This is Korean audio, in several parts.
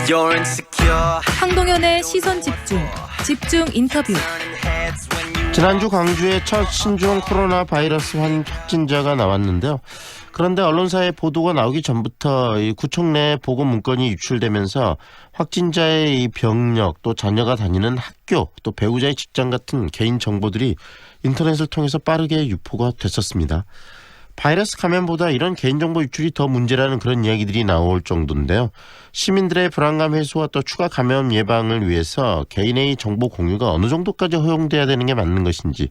You're insecure. 황동현의 시선 집중 인터뷰. 지난주 광주에 첫 신종 코로나 바이러스 확진자가 나왔는데요. 그런데 언론사에 보도가 나오기 전부터 이 구청 내 보고 문건이 유출되면서 확진자의 이 병력, 또 자녀가 다니는 학교, 또 배우자의 직장 같은 개인 정보들이 인터넷을 통해서 빠르게 유포가 됐었습니다. 바이러스 감염보다 이런 개인정보 유출이 더 문제라는 그런 이야기들이 나올 정도인데요. 시민들의 불안감 해소와 또 추가 감염 예방을 위해서 개인의 정보 공유가 어느 정도까지 허용돼야 되는 게 맞는 것인지,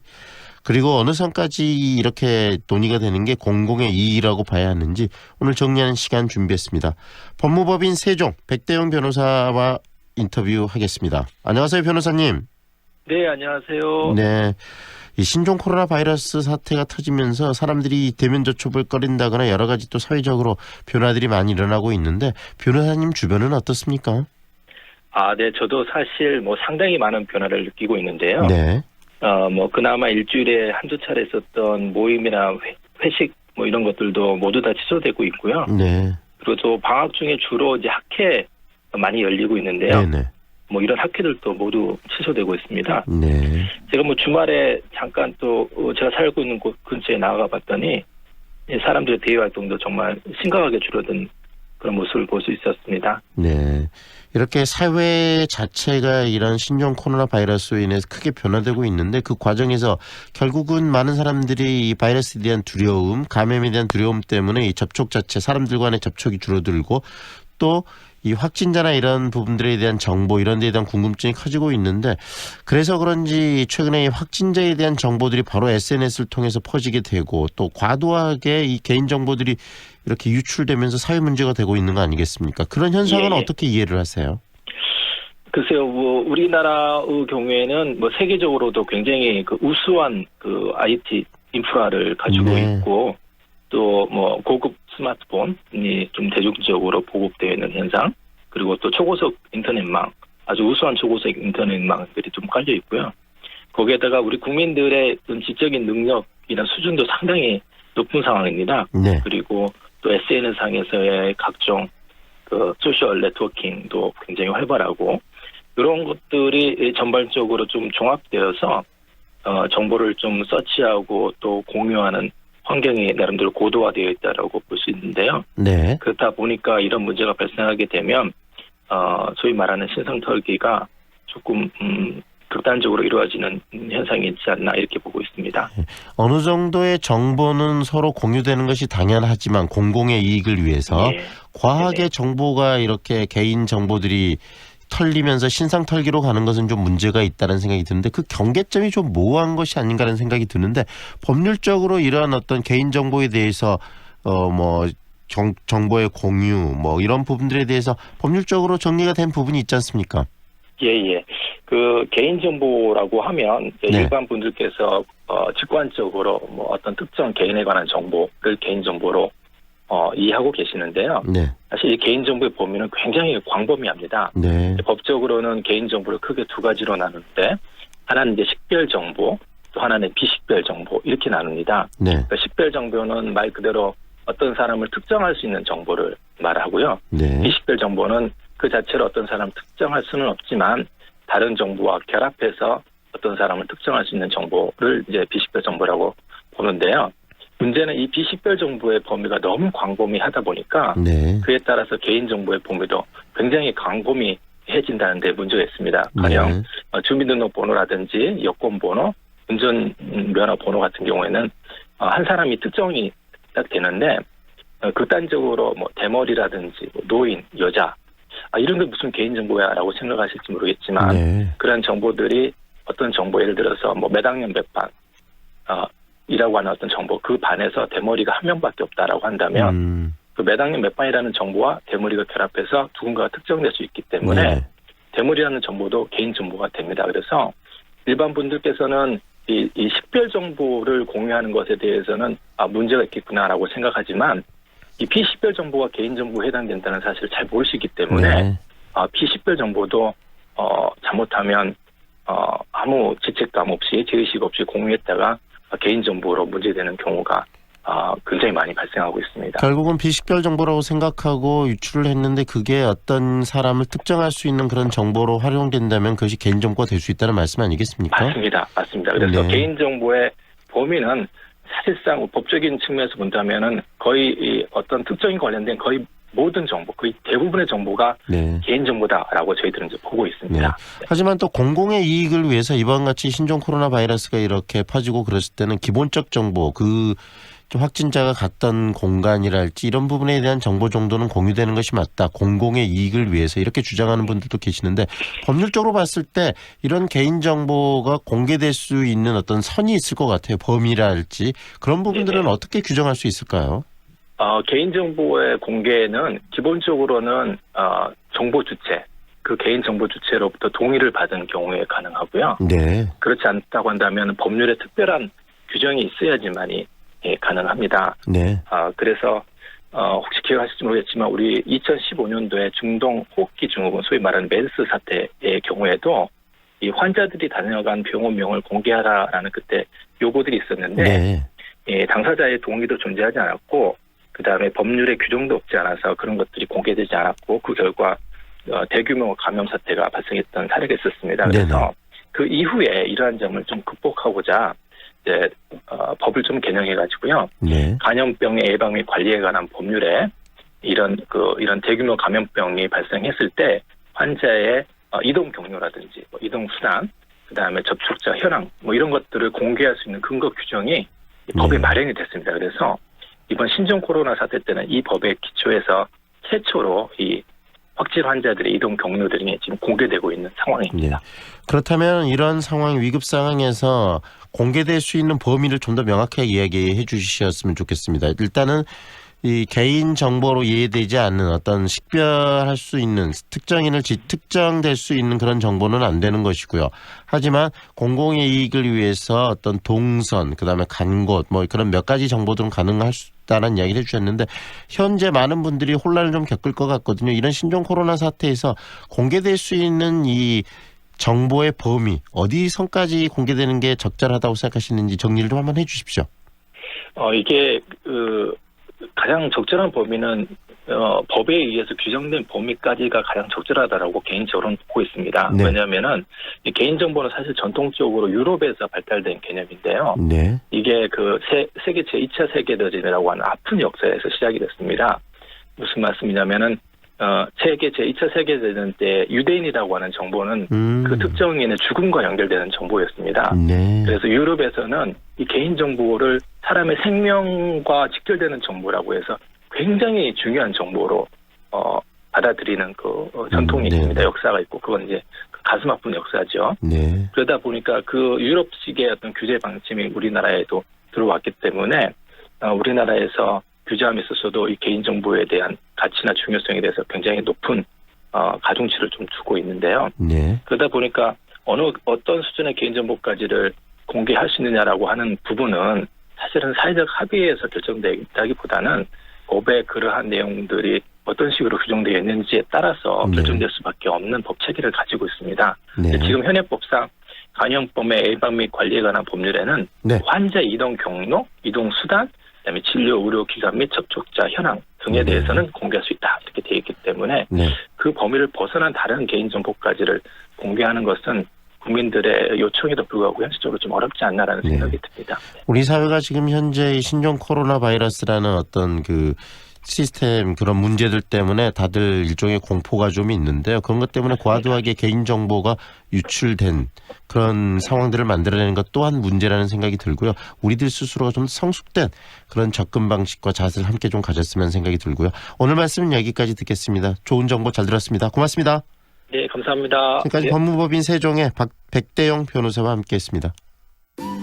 그리고 어느 선까지 이렇게 논의가 되는 게 공공의 이익이라고 봐야 하는지 오늘 정리하는 시간 준비했습니다. 법무법인 세종 백대영 변호사와 인터뷰하겠습니다. 안녕하세요, 변호사님. 네, 안녕하세요. 네. 이 신종 코로나 바이러스 사태가 터지면서 사람들이 대면 접촉을 꺼린다거나 여러 가지 또 사회적으로 변화들이 많이 일어나고 있는데 변호사님 주변은 어떻습니까? 네, 저도 사실 상당히 많은 변화를 느끼고 있는데요. 네. 그나마 일주일에 한두 차례 있었던 모임이나 회식 이런 것들도 모두 다 취소되고 있고요. 네. 그리고 또 방학 중에 주로 이제 학회 많이 열리고 있는데요. 네네. 이런 학회들도 모두 취소되고 있습니다. 네. 제가 주말에 잠깐 또 제가 살고 있는 곳 근처에 나가 봤더니 사람들의 대외 활동도 정말 심각하게 줄어든 그런 모습을 볼 수 있었습니다. 네. 이렇게 사회 자체가 이런 신종 코로나 바이러스로 인해서 크게 변화되고 있는데 그 과정에서 결국은 많은 사람들이 이 바이러스에 대한 두려움, 감염에 대한 두려움 때문에 이 접촉 자체, 사람들 간의 접촉이 줄어들고 또 이 확진자나 이런 부분들에 대한 정보 이런 데에 대한 궁금증이 커지고 있는데 그래서 그런지 최근에 이 확진자에 대한 정보들이 바로 SNS를 통해서 퍼지게 되고 또 과도하게 이 개인 정보들이 이렇게 유출되면서 사회 문제가 되고 있는 거 아니겠습니까? 그런 현상은 예. 어떻게 이해를 하세요? 글쎄요, 우리나라의 경우에는 세계적으로도 굉장히 우수한 IT 인프라를 가지고 네. 있고 또 고급 스마트폰이 좀 대중적으로 보급되어 있는 현상, 그리고 또 초고속 인터넷망, 아주 우수한 초고속 인터넷망들이 좀 깔려 있고요. 거기에다가 우리 국민들의 지적인 능력이나 수준도 상당히 높은 상황입니다. 네. 그리고 또 SNS상에서의 각종 소셜 네트워킹도 굉장히 활발하고 이런 것들이 전반적으로 좀 종합되어서 정보를 좀 서치하고 또 공유하는 환경이 나름대로 고도화되어 있다라고 볼 수 있는데요. 네. 그렇다 보니까 이런 문제가 발생하게 되면 소위 말하는 신상털기가 조금 극단적으로 이루어지는 현상이 있지 않나 이렇게 보고 있습니다. 어느 정도의 정보는 서로 공유되는 것이 당연하지만 공공의 이익을 위해서 예. 과하게 네네. 정보가 이렇게 개인 정보들이 털리면서 신상 털기로 가는 것은 좀 문제가 있다는 생각이 드는데 그 경계점이 좀 모호한 것이 아닌가라는 생각이 드는데 법률적으로 이러한 어떤 개인 정보에 대해서 정보의 공유 이런 부분들에 대해서 법률적으로 정리가 된 부분이 있지 않습니까? 예. 개인정보라고 하면 네. 일반 분들께서 직관적으로 어떤 특정 개인에 관한 정보를 개인정보로 이해하고 계시는데요. 네. 사실 이 개인정보의 범위는 굉장히 광범위합니다. 네. 법적으로는 개인정보를 크게 두 가지로 나누는데 하나는 이제 식별정보, 또 하나는 비식별정보 이렇게 나눕니다. 네. 그러니까 식별정보는 말 그대로 어떤 사람을 특정할 수 있는 정보를 말하고요. 네. 비식별정보는 그 자체로 어떤 사람을 특정할 수는 없지만 다른 정보와 결합해서 어떤 사람을 특정할 수 있는 정보를 이제 비식별정보라고 보는데요. 문제는 이 비식별정보의 범위가 너무 광범위하다 보니까 네. 그에 따라서 개인정보의 범위도 굉장히 광범위해진다는 데 문제가 있습니다. 가령 주민등록번호라든지 여권번호, 운전면허번호 같은 경우에는 한 사람이 특정이 딱 되는데 극단적으로 대머리라든지 노인, 여자 이런 게 무슨 개인정보야라고 생각하실지 모르겠지만 네. 그런 정보들이 어떤 정보 예를 들어서 몇 학년 몇 반 이라고 하는 어떤 정보 그 반에서 대머리가 한 명밖에 없다라고 한다면 그 몇 학년 몇 반이라는 정보와 대머리가 결합해서 누군가가 특정될 수 있기 때문에 네. 대머리라는 정보도 개인정보가 됩니다. 그래서 일반 분들께서는 이 식별 정보를 공유하는 것에 대해서는 문제가 있겠구나라고 생각하지만 이 비식별 정보가 개인정보에 해당된다는 사실을 잘 모르시기 때문에 네. 비식별 정보도 잘못하면 아무 죄책감 없이 죄의식 없이 공유했다가 개인정보로 문제되는 경우가 굉장히 많이 발생하고 있습니다. 결국은 비식별 정보라고 생각하고 유출을 했는데 그게 어떤 사람을 특정할 수 있는 그런 정보로 활용된다면 그것이 개인정보가 될 수 있다는 말씀 아니겠습니까? 맞습니다. 그래서 네. 개인정보의 범위는 사실상 법적인 측면에서 본다면은 거의 이 어떤 특정인 관련된 거의 모든 정보, 거의 대부분의 정보가 네. 개인정보다라고 저희들은 이제 보고 있습니다. 네. 하지만 또 공공의 이익을 위해서 이번 같이 신종 코로나 바이러스가 이렇게 퍼지고 그랬을 때는 기본적 정보, 좀 확진자가 갔던 공간이랄지 이런 부분에 대한 정보 정도는 공유되는 것이 맞다. 공공의 이익을 위해서 이렇게 주장하는 분들도 계시는데 법률적으로 봤을 때 이런 개인정보가 공개될 수 있는 어떤 선이 있을 것 같아요. 범위랄지 그런 부분들은 네네. 어떻게 규정할 수 있을까요? 개인정보의 공개는 기본적으로는 정보 주체, 그 개인정보 주체로부터 동의를 받은 경우에 가능하고요. 네. 그렇지 않다고 한다면 법률에 특별한 규정이 있어야지만이 가능합니다. 네. 그래서 혹시 기억하실지 모르겠지만 우리 2015년도에 중동 호흡기 증후군 소위 말하는 메르스 사태의 경우에도 이 환자들이 다녀간 병원명을 공개하라라는 그때 요구들이 있었는데 네. 당사자의 동의도 존재하지 않았고 그다음에 법률에 규정도 없지 않아서 그런 것들이 공개되지 않았고 그 결과 대규모 감염 사태가 발생했던 사례가 있었습니다. 그래서 네네. 그 이후에 이러한 점을 좀 극복하고자 이제 법을 좀 개정해가지고요. 네. 감염병의 예방 및 관리에 관한 법률에 이런 대규모 감염병이 발생했을 때 환자의 이동 경로라든지 이동 수단, 그다음에 접촉자 현황 이런 것들을 공개할 수 있는 근거 규정이 법에 마련이 됐습니다. 그래서 이번 신종 코로나 사태 때는 이 법에 기초해서 최초로 이 확진 환자들의 이동 경로들이 지금 공개되고 있는 상황입니다. 네. 그렇다면 이런 상황, 위급 상황에서 공개될 수 있는 범위를 좀 더 명확하게 이야기해 주셨으면 좋겠습니다. 일단은 이 개인 정보로 이해되지 않는 어떤 식별할 수 있는 특정인을 특정될 수 있는 그런 정보는 안 되는 것이고요. 하지만 공공의 이익을 위해서 어떤 동선, 그다음에 간 곳, 그런 몇 가지 정보들은 가능할 수 있다는 이야기를 해주셨는데 현재 많은 분들이 혼란을 좀 겪을 것 같거든요. 이런 신종 코로나 사태에서 공개될 수 있는 이 정보의 범위 어디 선까지 공개되는 게 적절하다고 생각하시는지 정리를 좀 한번 해주십시오. 이게 가장 적절한 범위는 법에 의해서 규정된 범위까지가 가장 적절하다라고 개인적으로는 보고 있습니다. 네. 왜냐하면은 이 개인정보는 사실 전통적으로 유럽에서 발달된 개념인데요. 네. 이게 세계 제2차 세계대전이라고 하는 아픈 역사에서 시작이 됐습니다. 무슨 말씀이냐면은 세계 제2차 세계대전 때 유대인이라고 하는 정보는 그 특정인의 죽음과 연결되는 정보였습니다. 네. 그래서 유럽에서는 이 개인정보를 사람의 생명과 직결되는 정보라고 해서 굉장히 중요한 정보로 받아들이는 전통이 있습니다. 역사가 있고 그건 이제 가슴 아픈 역사죠. 네. 그러다 보니까 그 유럽식의 어떤 규제 방침이 우리나라에도 들어왔기 때문에 우리나라에서 규제함에 있어서도 이 개인정보에 대한 가치나 중요성에 대해서 굉장히 높은 가중치를 좀 두고 있는데요. 네. 그러다 보니까 어떤 수준의 개인정보까지를 공개할 수 있느냐라고 하는 부분은 사실은 사회적 합의에서 결정되기보다는 법에 그러한 내용들이 어떤 식으로 규정되어 있는지에 따라서 결정될 수밖에 없는 법 체계를 가지고 있습니다. 네. 지금 현행법상 감염병의 예방 및 관리에 관한 법률에는 환자 이동 경로, 이동 수단, 그다음에 진료 의료기관 및 접촉자 현황 등에 대해서는 공개할 수 있다 이렇게 되어 있기 때문에 그 범위를 벗어난 다른 개인정보까지를 공개하는 것은 국민들의 요청에도 불구하고 현실적으로 좀 어렵지 않나라는 생각이 듭니다. 우리 사회가 지금 현재 이 신종 코로나 바이러스라는 어떤 시스템 그런 문제들 때문에 다들 일종의 공포가 좀 있는데요. 그런 것 때문에 과도하게 개인정보가 유출된 그런 상황들을 만들어내는 것 또한 문제라는 생각이 들고요. 우리들 스스로가 좀 성숙된 그런 접근 방식과 자세를 함께 좀 가졌으면 생각이 들고요. 오늘 말씀은 여기까지 듣겠습니다. 좋은 정보 잘 들었습니다. 고맙습니다. 네, 감사합니다. 지금까지 법무법인 세종의 백대영 변호사와 함께했습니다.